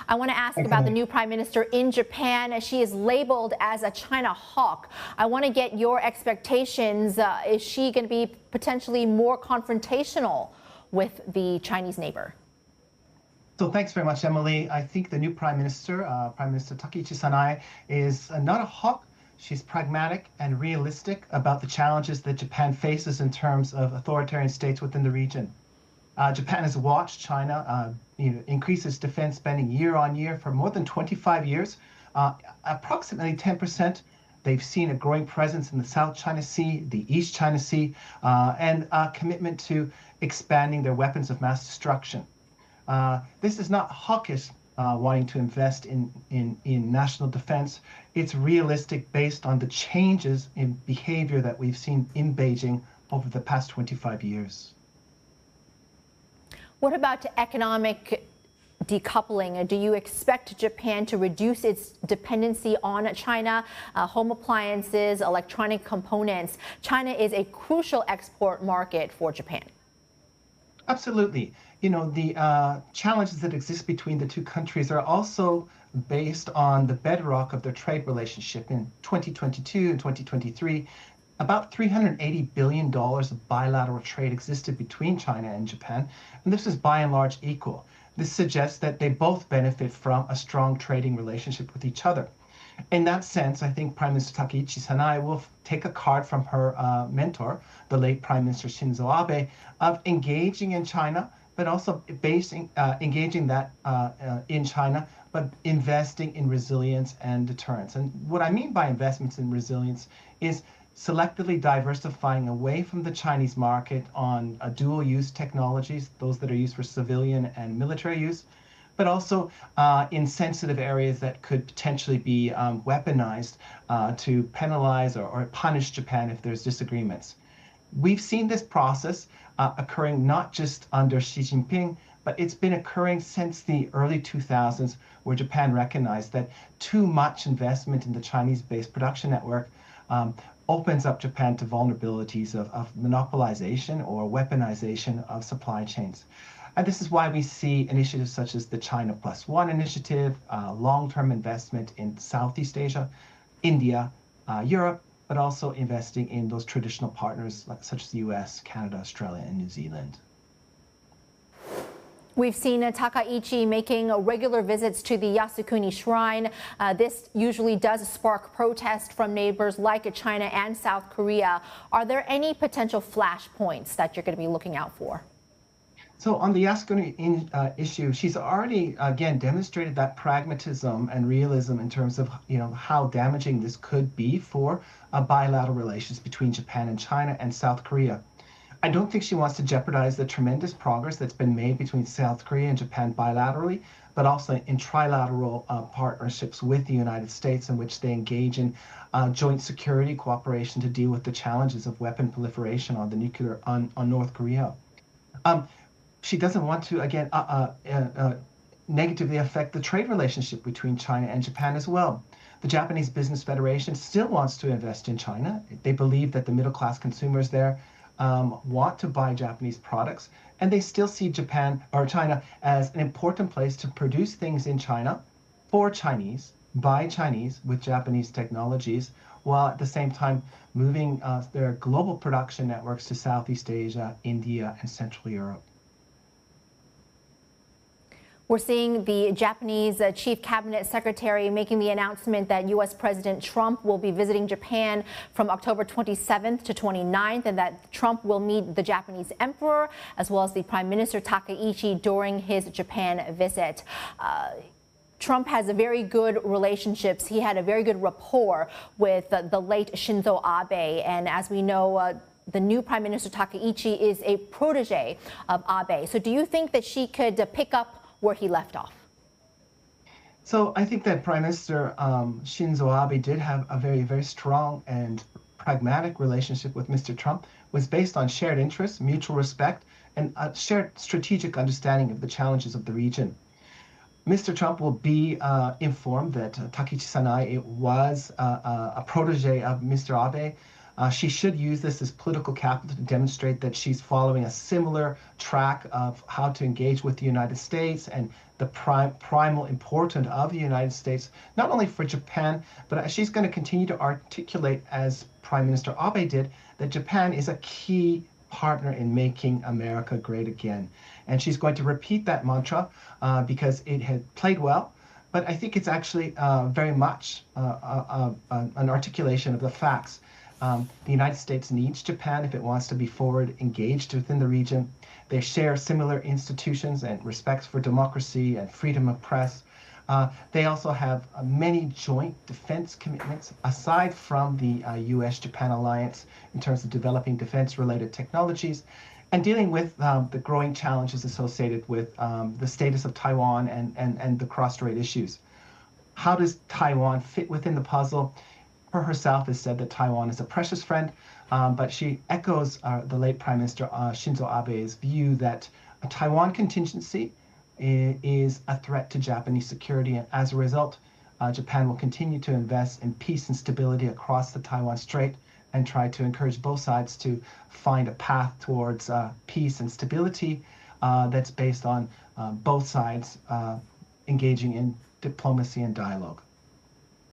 I want to ask about the new prime minister in Japan. She is labeled as a China hawk. I want to get your expectations. Is she going to be potentially more confrontational with the Chinese neighbor? So thanks very much, Emily. I think the new Prime Minister, Prime Minister Takaichi is not a hawk. She's pragmatic and realistic about the challenges that Japan faces in terms of authoritarian states within the region. Japan has watched China increase its defense spending year on year for more than 25 years, approximately 10%. They've seen a growing presence in the South China Sea, the East China Sea, and a commitment to expanding their weapons of mass destruction. This is not hawkish wanting to invest in national defense. It's realistic based on the changes in behavior that we've seen in Beijing over the past 25 years. What about economic decoupling? Do you expect Japan to reduce its dependency on China? Home appliances, electronic components. China is a crucial export market for Japan. Absolutely. The challenges that exist between the two countries are also based on the bedrock of their trade relationship. In 2022 and 2023, about $380 billion of bilateral trade existed between China and Japan, and this is by and large equal. This suggests that they both benefit from a strong trading relationship with each other. In that sense, I think Prime Minister Takaichi will take a card from her mentor, the late Prime Minister Shinzo Abe, of engaging in China, but also engaging that in China, but investing in resilience and deterrence. And what I mean by investments in resilience is selectively diversifying away from the Chinese market on dual-use technologies, those that are used for civilian and military use, but also in sensitive areas that could potentially be weaponized to penalize or punish Japan if there's disagreements. We've seen this process occurring not just under Xi Jinping, but it's been occurring since the early 2000s, where Japan recognized that too much investment in the Chinese-based production network opens up Japan to vulnerabilities of monopolization or weaponization of supply chains. And this is why we see initiatives such as the China Plus One initiative, long-term investment in Southeast Asia, India, Europe, but also investing in those traditional partners such as the US, Canada, Australia, and New Zealand. We've seen Takaichi making regular visits to the Yasukuni Shrine. This usually does spark protest from neighbors like China and South Korea. Are there any potential flashpoints that you're going to be looking out for? So on the Yasukuni issue, she's already, again, demonstrated that pragmatism and realism in terms of, how damaging this could be for bilateral relations between Japan and China and South Korea. I don't think she wants to jeopardize the tremendous progress that's been made between South Korea and Japan bilaterally, but also in trilateral partnerships with the United States, in which they engage in joint security cooperation to deal with the challenges of weapon proliferation on the nuclear on North Korea. She doesn't want to, again, negatively affect the trade relationship between China and Japan as well. The Japanese Business Federation still wants to invest in China. They believe that the middle-class consumers there want to buy Japanese products, and they still see Japan or China as an important place to produce things in China for Chinese, by Chinese, with Japanese technologies, while at the same time moving their global production networks to Southeast Asia, India, and Central Europe. We're seeing the Japanese Chief Cabinet Secretary making the announcement that U.S. President Trump will be visiting Japan from October 27th to 29th, and that Trump will meet the Japanese Emperor as well as the Prime Minister Takaichi during his Japan visit. Trump has a very good relationships. He had a very good rapport with the late Shinzo Abe, and as we know, the new Prime Minister Takaichi is a protege of Abe. So do you think that she could pick up where he left off? So I think that Prime Minister Shinzo Abe did have a very, very strong and pragmatic relationship with Mr. Trump. It was based on shared interests, mutual respect, and a shared strategic understanding of the challenges of the region. Mr. Trump will be informed that Takaichi Sanae was a protege of Mr. Abe. She should use this as political capital to demonstrate that she's following a similar track of how to engage with the United States and the primal importance of the United States, not only for Japan, but she's going to continue to articulate, as Prime Minister Abe did, that Japan is a key partner in making America great again. And she's going to repeat that mantra because it had played well. But I think it's actually very much an articulation of the facts. The United States needs Japan if it wants to be forward engaged within the region. They share similar institutions and respects for democracy and freedom of press. They also have many joint defense commitments aside from the US-Japan alliance in terms of developing defense-related technologies and dealing with the growing challenges associated with the status of Taiwan and the cross-strait issues. How does Taiwan fit within the puzzle? Her herself has said that Taiwan is a precious friend, but she echoes the late Prime Minister Shinzo Abe's view that a Taiwan contingency is a threat to Japanese security, and as a result, Japan will continue to invest in peace and stability across the Taiwan Strait and try to encourage both sides to find a path towards peace and stability that's based on both sides engaging in diplomacy and dialogue.